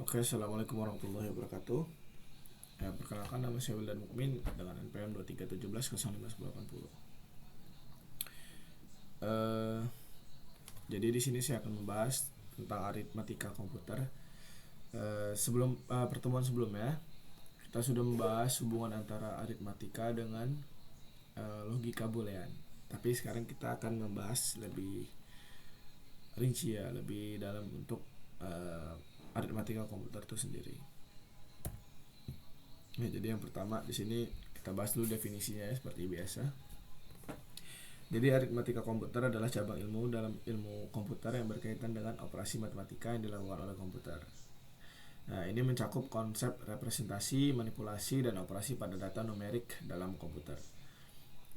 Oke, assalamualaikum warahmatullahi wabarakatuh. Perkenalkan, nama saya Wildan Mukmin dengan NPM 2317051080. Jadi di sini saya akan membahas tentang aritmatika komputer. Sebelum pertemuan sebelumnya, kita sudah membahas hubungan antara aritmatika dengan logika boolean. Tapi sekarang kita akan membahas lebih rinci ya, lebih dalam untuk aritmatika komputer itu sendiri. Nah, jadi yang pertama di sini kita bahas dulu definisinya ya, seperti biasa. Jadi aritmatika komputer adalah cabang ilmu dalam ilmu komputer yang berkaitan dengan operasi matematika yang dilakukan oleh komputer. Nah, ini mencakup konsep representasi, manipulasi, dan operasi pada data numerik dalam komputer.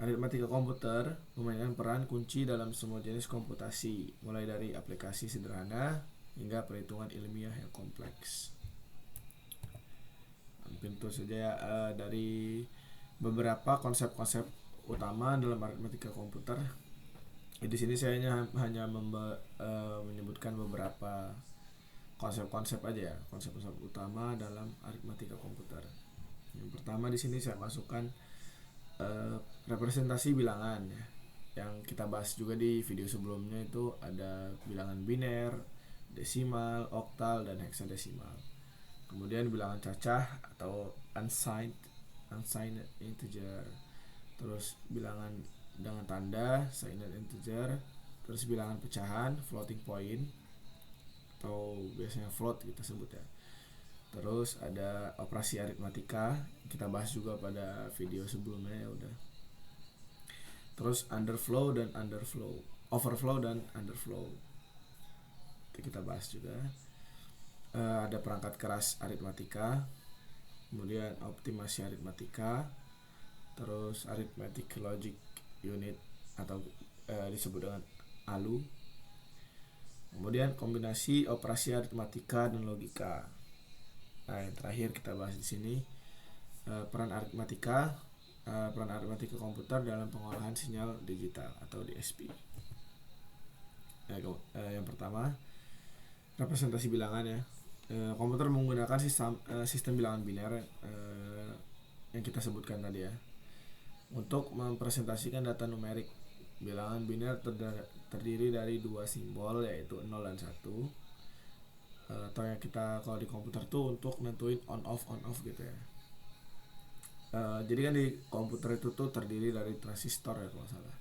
Aritmatika komputer memainkan peran kunci dalam semua jenis komputasi, mulai dari aplikasi sederhana hingga perhitungan ilmiah yang kompleks. Tentu saja ya, dari beberapa konsep-konsep utama dalam aritmatika komputer. Di sini saya hanya menyebutkan beberapa konsep-konsep aja ya, konsep-konsep utama dalam aritmatika komputer. Yang pertama di sini saya masukkan representasi bilangan ya. Yang kita bahas juga di video sebelumnya itu ada bilangan biner, desimal, oktal, dan heksadesimal. Kemudian bilangan cacah atau unsigned integer. Terus bilangan dengan tanda signed integer. Terus bilangan pecahan floating point atau biasanya float kita sebut ya. Terus ada operasi aritmatika, kita bahas juga pada video sebelumnya ya udah. Terus overflow dan underflow itu kita bahas juga. Ada perangkat keras aritmatika, kemudian optimasi aritmatika, terus arithmetic logic unit atau disebut dengan ALU, kemudian kombinasi operasi aritmatika dan logika. Nah, yang terakhir kita bahas di sini peran aritmatika komputer dalam pengolahan sinyal digital atau DSP. Yang pertama, representasi bilangan ya. Komputer menggunakan sistem bilangan biner yang kita sebutkan tadi ya, untuk mempresentasikan data numerik. Bilangan biner terdiri dari dua simbol, yaitu 0 dan 1, atau yang kita kalau di komputer tuh untuk nentuin on off gitu ya. Jadi kan di komputer itu tuh terdiri dari transistor ya kalau salah.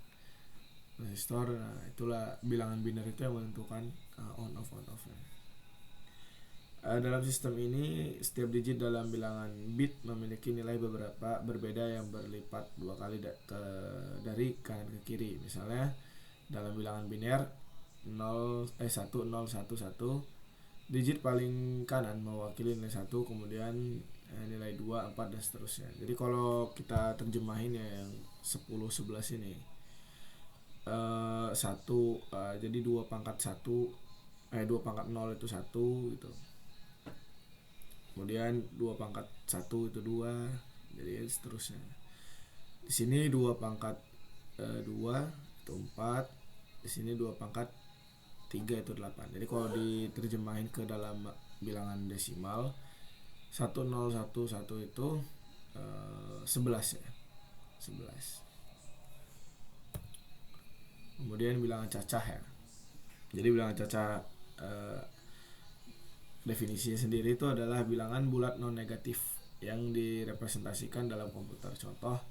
Transistor, nah itulah bilangan biner itu yang menentukan on off ya. Dalam sistem ini setiap digit dalam bilangan bit memiliki nilai berbeda yang berlipat dua kali dari kanan ke kiri. Misalnya dalam bilangan biner 1011, digit paling kanan mewakili nilai 1, kemudian nilai 2, 4, dan seterusnya. Jadi kalau kita terjemahin ya yang 10, 11 ini 1, jadi 2 pangkat 0 itu 1 gitu. Kemudian 2 pangkat 1 itu 2, jadi seterusnya. Di sini 2 pangkat 2 itu 4, di sini 2 pangkat 3 itu 8. Jadi kalau diterjemahin ke dalam bilangan desimal 1011 itu 11 ya. 11. Kemudian bilangan cacah ya. Jadi bilangan cacah definisinya sendiri itu adalah bilangan bulat non negatif yang direpresentasikan dalam komputer. Contoh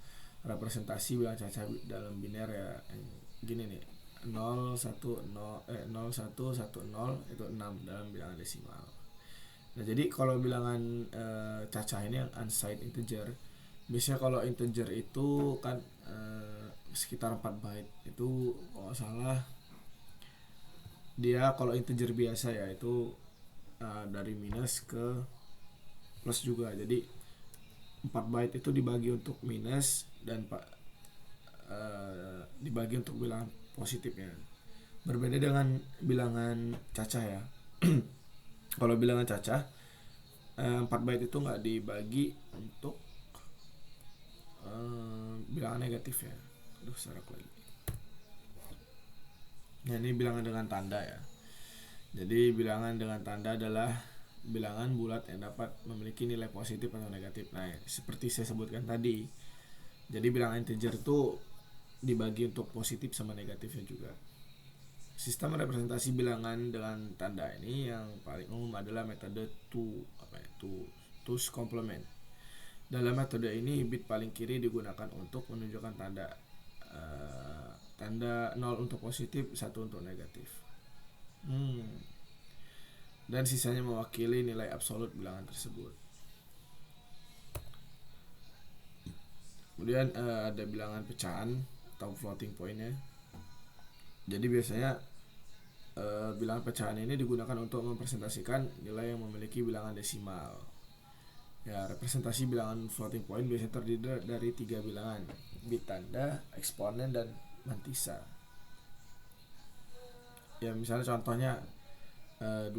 representasi bilangan cacah dalam biner ya, gini nih, 0 1 0 itu 6 dalam bilangan desimal. Nah, jadi kalau bilangan cacah ini yang unsigned integer, biasanya kalau integer itu kan sekitar 4 byte. Itu kalau salah dia kalau integer biasa ya itu dari minus ke plus juga. Jadi 4 byte itu dibagi untuk minus dan dibagi untuk bilangan positifnya. Berbeda dengan bilangan cacah ya. Kalau bilangan cacah 4 byte itu nggak dibagi untuk bilangan negatif ya. Serak lagi. Nah, ini bilangan dengan tanda ya. Jadi bilangan dengan tanda adalah bilangan bulat yang dapat memiliki nilai positif atau negatif. Nah, seperti saya sebutkan tadi, jadi bilangan integer itu dibagi untuk positif sama negatifnya juga. Sistem representasi bilangan dengan tanda ini yang paling umum adalah metode two's complement. Dalam metode ini bit paling kiri digunakan untuk menunjukkan tanda 0 untuk positif, 1 untuk negatif. Dan sisanya mewakili nilai absolut bilangan tersebut. Kemudian ada bilangan pecahan atau floating point ya. Jadi biasanya bilangan pecahan ini digunakan untuk mempresentasikan nilai yang memiliki bilangan desimal. Ya, representasi bilangan floating point biasanya terdiri dari 3 bilangan, bit tanda, eksponen, dan mantisa. Ya misalnya contohnya 2,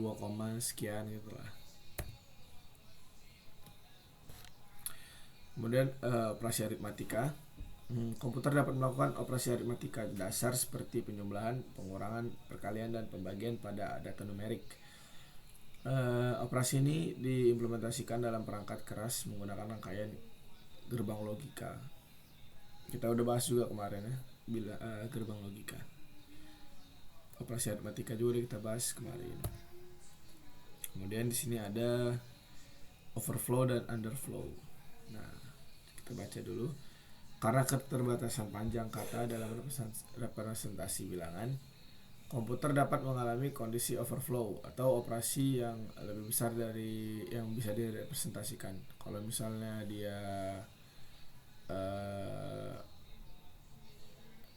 sekian gitu lah. Kemudian operasi aritmatika. Komputer dapat melakukan operasi aritmatika dasar seperti penjumlahan, pengurangan, perkalian, dan pembagian pada data numerik. Operasi ini diimplementasikan dalam perangkat keras menggunakan rangkaian gerbang logika. Kita udah bahas juga kemarin ya, gerbang logika. Operasi aritmatika juga kita bahas kemarin. Kemudian di sini ada overflow dan underflow. Nah, kita baca dulu. Karena keterbatasan panjang kata dalam representasi bilangan, komputer dapat mengalami kondisi overflow atau operasi yang lebih besar dari yang bisa direpresentasikan. Kalau misalnya dia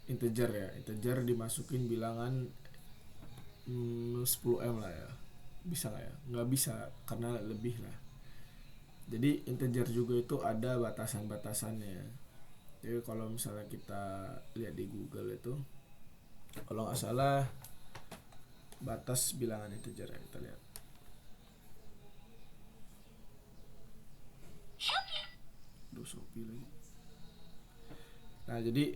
integer dimasukin bilangan 10M lah ya, bisa nggak ya? Nggak bisa karena lebih lah. Jadi integer juga itu ada batasan-batasannya. Jadi kalau misalnya kita lihat di Google itu, kalau nggak salah batas bilangan integer ya, kita lihat. Shopee lagi. Nah jadi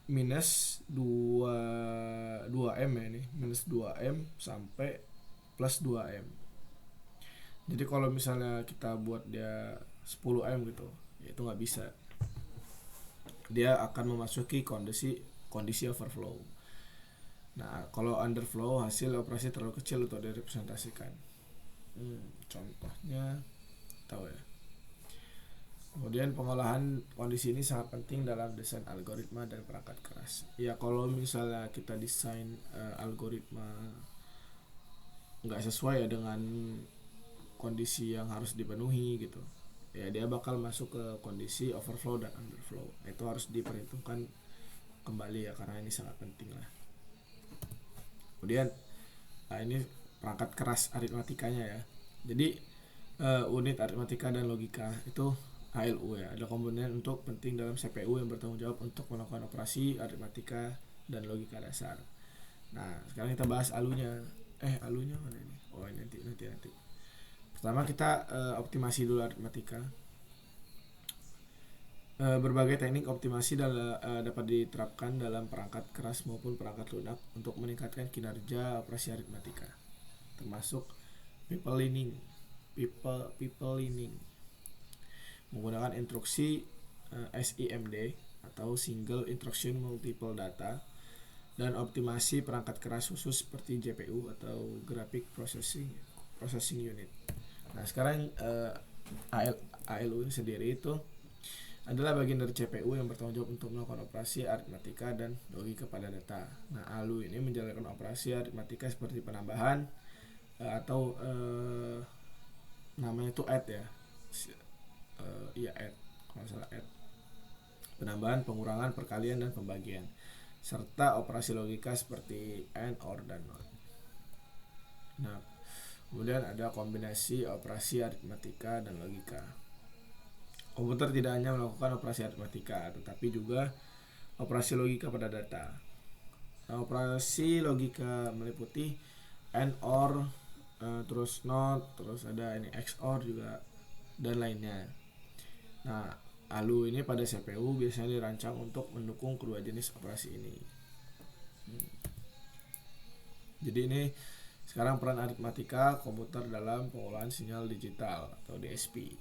minus 2M ya ini, minus 2M sampai plus 2M. Jadi kalau misalnya kita buat dia 10M gitu, ya itu nggak bisa. Dia akan memasuki kondisi overflow. Nah, kalau underflow hasil operasi terlalu kecil untuk direpresentasikan. Contohnya tahu ya. Kemudian pengolahan kondisi ini sangat penting dalam desain algoritma dan perangkat keras. Ya kalau misalnya kita desain algoritma nggak sesuai ya dengan kondisi yang harus dipenuhi gitu, ya dia bakal masuk ke kondisi overflow dan underflow. Itu harus diperhitungkan kembali ya, karena ini sangat penting lah. Kemudian ini perangkat keras aritmatikanya ya. Jadi unit aritmatika dan logika itu ALU ya, ada komponen untuk penting dalam CPU yang bertanggung jawab untuk melakukan operasi aritmatika dan logika dasar. Nah, sekarang kita bahas ALU-nya. ALU-nya mana ini? Oh, nanti. Pertama kita optimasi dulu aritmatika. Berbagai teknik optimasi dapat diterapkan dalam perangkat keras maupun perangkat lunak untuk meningkatkan kinerja operasi aritmatika, termasuk people learning menggunakan instruksi SIMD atau Single Instruction Multiple Data, dan optimasi perangkat keras khusus seperti GPU atau Graphic Processing Unit. Nah sekarang ALU sendiri itu adalah bagian dari CPU yang bertanggung jawab untuk melakukan operasi aritmatika dan logika pada data. Nah ALU ini menjalankan operasi aritmatika seperti penambahan atau namanya itu add ya. Add, kalau salah add, penambahan, pengurangan, perkalian, dan pembagian, serta operasi logika seperti AND, OR, dan NOT. Nah, kemudian ada kombinasi operasi aritmatika dan logika. Komputer tidak hanya melakukan operasi aritmatika, tetapi juga operasi logika pada data. Nah, operasi logika meliputi AND, OR, terus NOT, terus ada ini XOR juga, dan lainnya. Nah, ALU ini pada CPU biasanya dirancang untuk mendukung kedua jenis operasi ini. Jadi ini Sekarang peran aritmatika komputer dalam pengolahan sinyal digital atau DSP.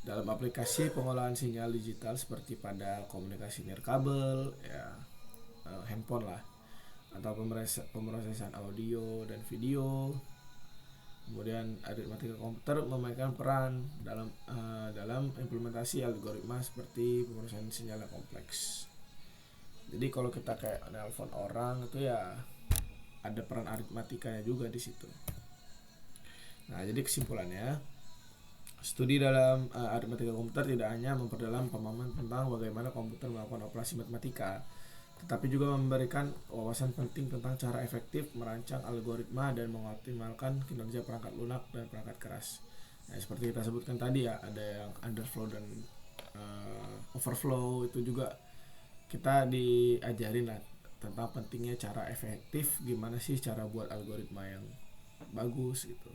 Dalam aplikasi pengolahan sinyal digital seperti pada komunikasi nirkabel, ya, handphone lah, atau pemrosesan audio dan video. Kemudian aritmatika komputer memainkan peran dalam implementasi algoritma seperti pemrosesan sinyal yang kompleks. Jadi kalau kita kayak nelpon orang itu ya ada peran aritmatikanya juga di situ. Nah, jadi kesimpulannya, studi dalam aritmatika komputer tidak hanya memperdalam pemahaman tentang bagaimana komputer melakukan operasi matematika, tetapi juga memberikan wawasan penting tentang cara efektif merancang algoritma dan mengoptimalkan kinerja perangkat lunak dan perangkat keras. Nah, seperti kita sebutkan tadi ya, ada yang underflow dan overflow, itu juga kita diajarin lah tentang pentingnya cara efektif, gimana sih cara buat algoritma yang bagus gitu.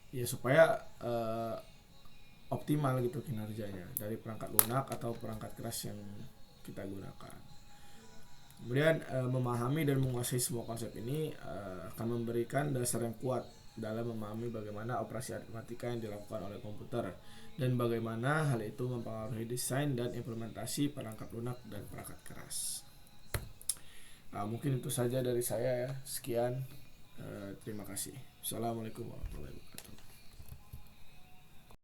Ya supaya optimal gitu kinerjanya dari perangkat lunak atau perangkat keras yang kita gunakan. Kemudian memahami dan menguasai semua konsep ini akan memberikan dasar yang kuat dalam memahami bagaimana operasi aritmatika yang dilakukan oleh komputer dan bagaimana hal itu mempengaruhi desain dan implementasi perangkat lunak dan perangkat keras. Mungkin itu saja dari saya ya. Sekian. Terima kasih. Assalamualaikum warahmatullahi wabarakatuh.